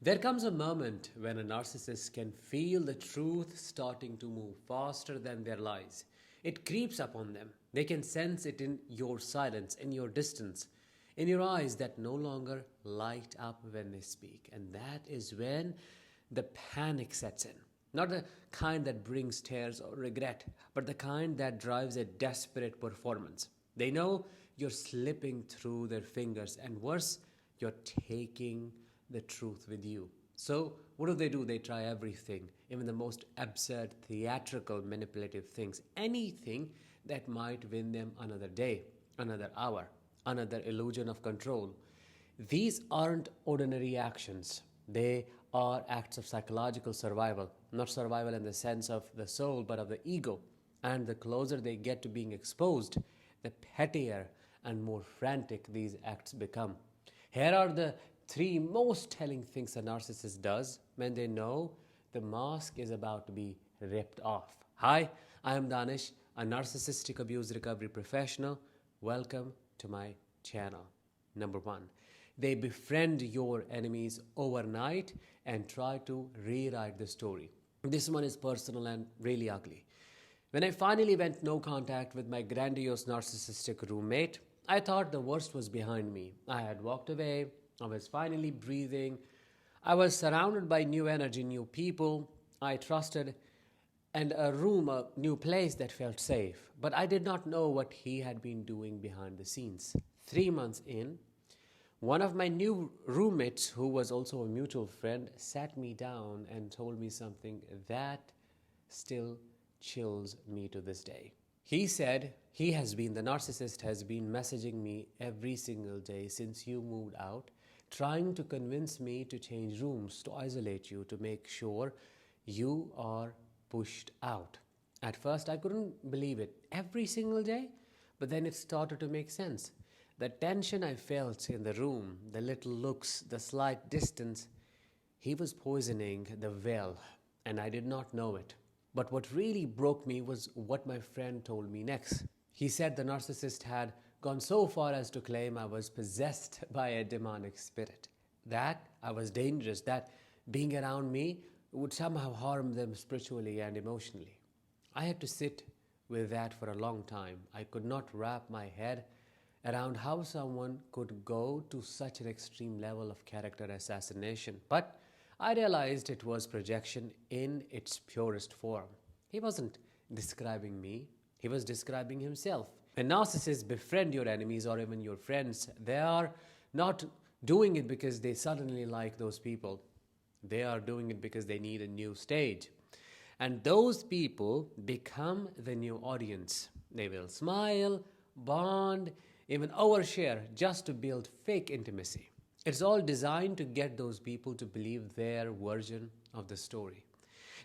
There comes a moment when a narcissist can feel the truth starting to move faster than their lies. It creeps up on them. They can sense it in your silence, in your distance, in your eyes that no longer light up when they speak. And that is when the panic sets in. Not the kind that brings tears or regret, but the kind that drives a desperate performance. They know you're slipping through their fingers, and worse, you're taking the truth with you. So, what do? They try everything, even the most absurd, theatrical, manipulative things, anything that might win them another day, another hour, another illusion of control. These aren't ordinary actions. They are acts of psychological survival, not survival in the sense of the soul, but of the ego. And the closer they get to being exposed, the pettier and more frantic these acts become. Here are the three most telling things a narcissist does when they know the mask is about to be ripped off. Hi, I am Danish, a narcissistic abuse recovery professional. Welcome to my channel. Number one, they befriend your enemies overnight and try to rewrite the story. This one is personal and really ugly. When I finally went no contact with my grandiose narcissistic roommate, I thought the worst was behind me. I had walked away, I was finally breathing, I was surrounded by new energy, new people I trusted, and a new place that felt safe. But I did not know what he had been doing behind the scenes. 3 months in, one of my new roommates, who was also a mutual friend, sat me down and told me something that still chills me to this day. He said the narcissist has been messaging me every single day since you moved out, trying to convince me to change rooms, to isolate you, to make sure you are pushed out. At first, I couldn't believe it. Every single day? But then it started to make sense. The tension I felt in the room, the little looks, the slight distance, he was poisoning the well, and I did not know it. But what really broke me was what my friend told me next. He said the narcissist had gone so far as to claim I was possessed by a demonic spirit, that I was dangerous, that being around me would somehow harm them spiritually and emotionally. I had to sit with that for a long time. I could not wrap my head around how someone could go to such an extreme level of character assassination. But I realized it was projection in its purest form. He wasn't describing me, he was describing himself. When narcissists befriend your enemies or even your friends, they are not doing it because they suddenly like those people. They are doing it because they need a new stage. And those people become the new audience. They will smile, bond, even overshare just to build fake intimacy. It's all designed to get those people to believe their version of the story.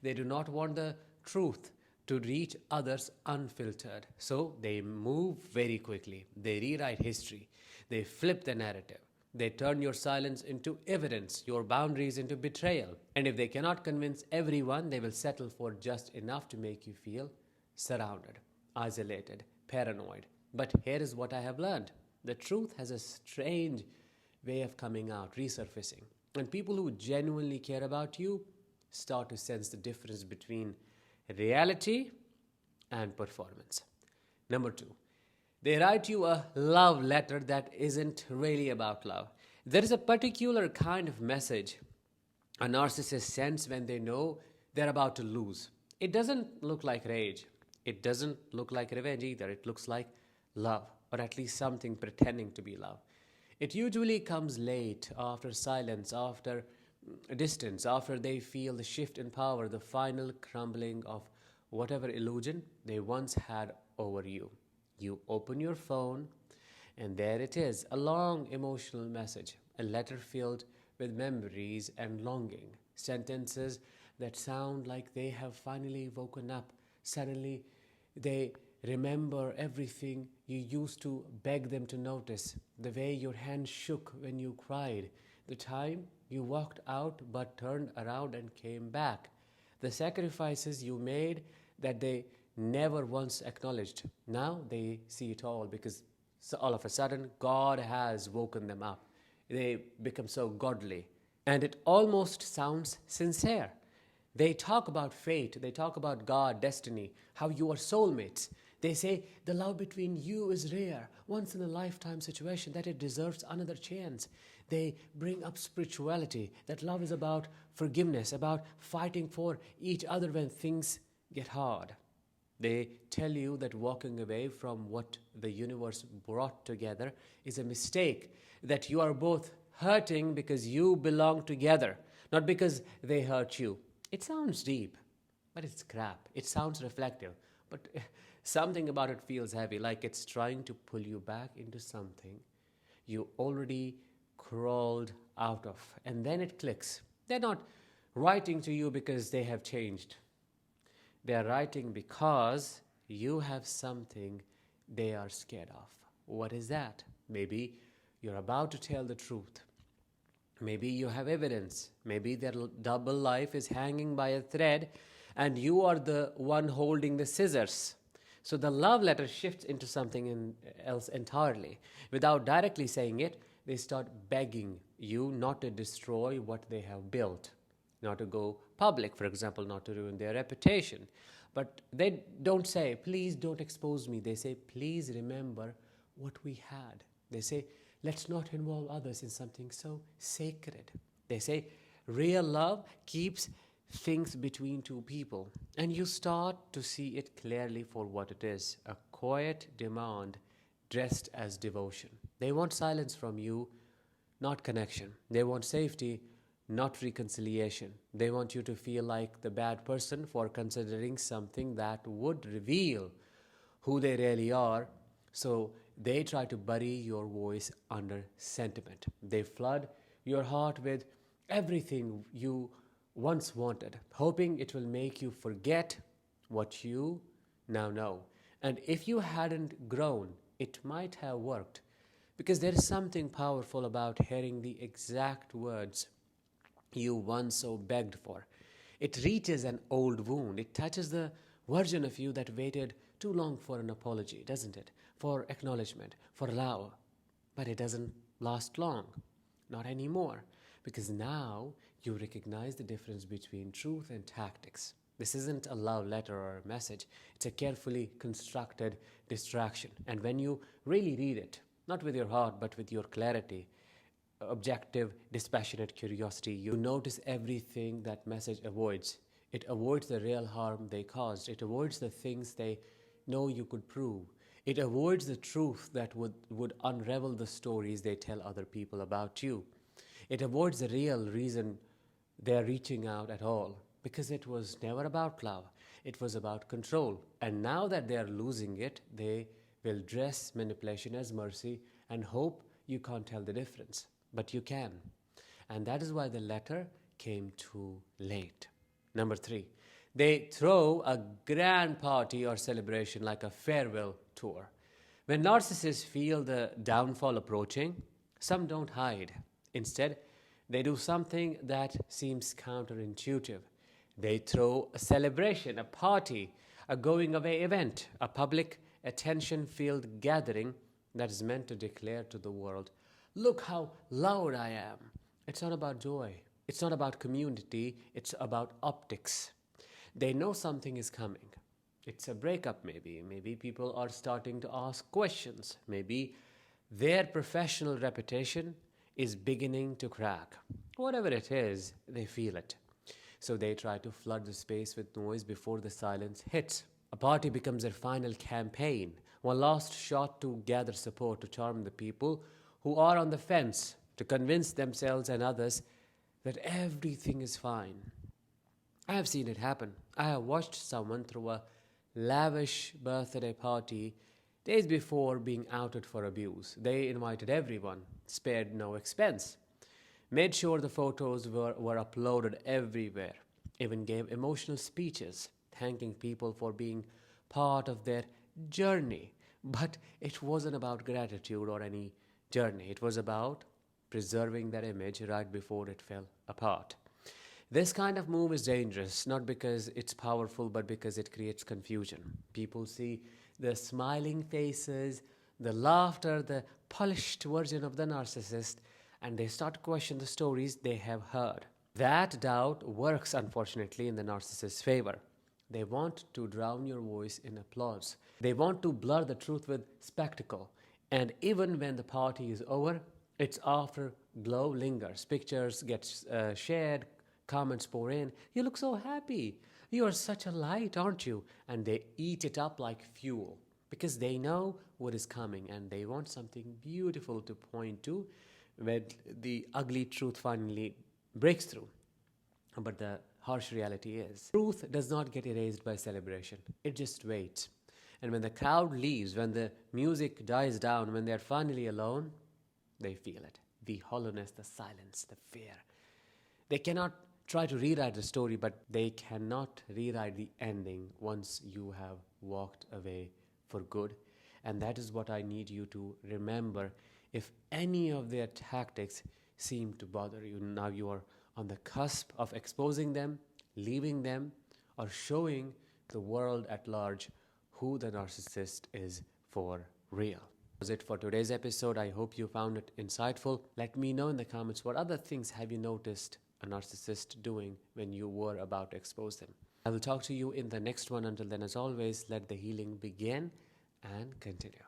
They do not want the truth to reach others unfiltered. So they move very quickly. They rewrite history. They flip the narrative. They turn your silence into evidence, your boundaries into betrayal. And if they cannot convince everyone, they will settle for just enough to make you feel surrounded, isolated, paranoid. But here is what I have learned. The truth has a strange way of coming out, resurfacing. And people who genuinely care about you start to sense the difference between reality and performance. Number two, they write you a love letter that isn't really about love. There is a particular kind of message a narcissist sends when they know they're about to lose. It doesn't look like rage. It doesn't look like revenge either. It looks like love, or at least something pretending to be love. It usually comes late, after silence, after distance, after they feel the shift in power, the final crumbling of whatever illusion they once had over you. You open your phone, and there it is, a long emotional message, a letter filled with memories and longing, sentences that sound like they have finally woken up. Suddenly, they remember everything you used to beg them to notice, the way your hand shook when you cried, the time you walked out but turned around and came back, the sacrifices you made that they never once acknowledged. Now they see it all because all of a sudden God has woken them up. They become so godly. And it almost sounds sincere. They talk about fate, they talk about God, destiny, how you are soulmates. They say the love between you is rare, once in a lifetime situation, that it deserves another chance. They bring up spirituality, that love is about forgiveness, about fighting for each other when things get hard. They tell you that walking away from what the universe brought together is a mistake, that you are both hurting because you belong together, not because they hurt you. It sounds deep, but it's crap. It sounds reflective, but something about it feels heavy, like it's trying to pull you back into something you already crawled out of. And then it clicks. They're not writing to you because they have changed. They are writing because you have something they are scared of. What is that? Maybe you're about to tell the truth. Maybe you have evidence. Maybe their double life is hanging by a thread and you are the one holding the scissors. So the love letter shifts into something else entirely. Without directly saying it, they start begging you not to destroy what they have built, not to go public, for example, not to ruin their reputation. But they don't say, please don't expose me. They say, please remember what we had. They say, let's not involve others in something so sacred. They say, real love keeps things between two people. And you start to see it clearly for what it is, a quiet demand dressed as devotion. They want silence from you, not connection. They want safety, not reconciliation. They want you to feel like the bad person for considering something that would reveal who they really are. So they try to bury your voice under sentiment. They flood your heart with everything you once wanted, hoping it will make you forget what you now know. And if you hadn't grown, it might have worked, because there is something powerful about hearing the exact words you once so begged for. It reaches an old wound. It touches the version of you that waited too long for an apology, doesn't it? For acknowledgement, for love. But it doesn't last long. Not anymore. Because now you recognize the difference between truth and tactics. This isn't a love letter or a message. It's a carefully constructed distraction. And when you really read it, not with your heart, but with your clarity, objective, dispassionate curiosity, you notice everything that message avoids. It avoids the real harm they caused. It avoids the things they know you could prove. It avoids the truth that would unravel the stories they tell other people about you. It avoids the real reason they're reaching out at all, because it was never about love. It was about control. And now that they're losing it, they will dress manipulation as mercy and hope you can't tell the difference. But you can. And that is why the letter came too late. Number 3, they throw a grand party or celebration like a farewell tour. When narcissists feel the downfall approaching, some don't hide. Instead, they do something that seems counterintuitive. They throw a celebration, a party, a going away event, a public attention-filled gathering that is meant to declare to the world, look how loud I am. It's not about joy. It's not about community. It's about optics. They know something is coming. It's a breakup maybe. Maybe people are starting to ask questions. Maybe their professional reputation is beginning to crack. Whatever it is, they feel it. So they try to flood the space with noise before the silence hits. A party becomes their final campaign, one last shot to gather support, to charm the people who are on the fence, to convince themselves and others that everything is fine. I have seen it happen. I have watched someone throw a lavish birthday party days before being outed for abuse. They invited everyone, spared no expense, made sure the photos were uploaded everywhere, even gave emotional speeches, thanking people for being part of their journey. But it wasn't about gratitude or any journey. It was about preserving their image right before it fell apart. This kind of move is dangerous, not because it's powerful, but because it creates confusion. People see the smiling faces, the laughter, the polished version of the narcissist, and they start to question the stories they have heard. That doubt works, unfortunately, in the narcissist's favor. They want to drown your voice in applause. They want to blur the truth with spectacle. And even when the party is over, its afterglow lingers. Pictures get shared, comments pour in. You look so happy. You are such a light, aren't you? And they eat it up like fuel because they know what is coming and they want something beautiful to point to when the ugly truth finally breaks through. But the harsh reality is, truth does not get erased by celebration. It just waits. And when the crowd leaves, when the music dies down, when they're finally alone, they feel it. The hollowness, the silence, the fear. They cannot try to rewrite the story, but they cannot rewrite the ending once you have walked away for good. And that is what I need you to remember. If any of their tactics seem to bother you, now you are on the cusp of exposing them, leaving them, or showing the world at large who the narcissist is for real. That was it for today's episode. I hope you found it insightful. Let me know in the comments what other things have you noticed a narcissist doing when you were about to expose them. I will talk to you in the next one. Until then, as always, let the healing begin and continue.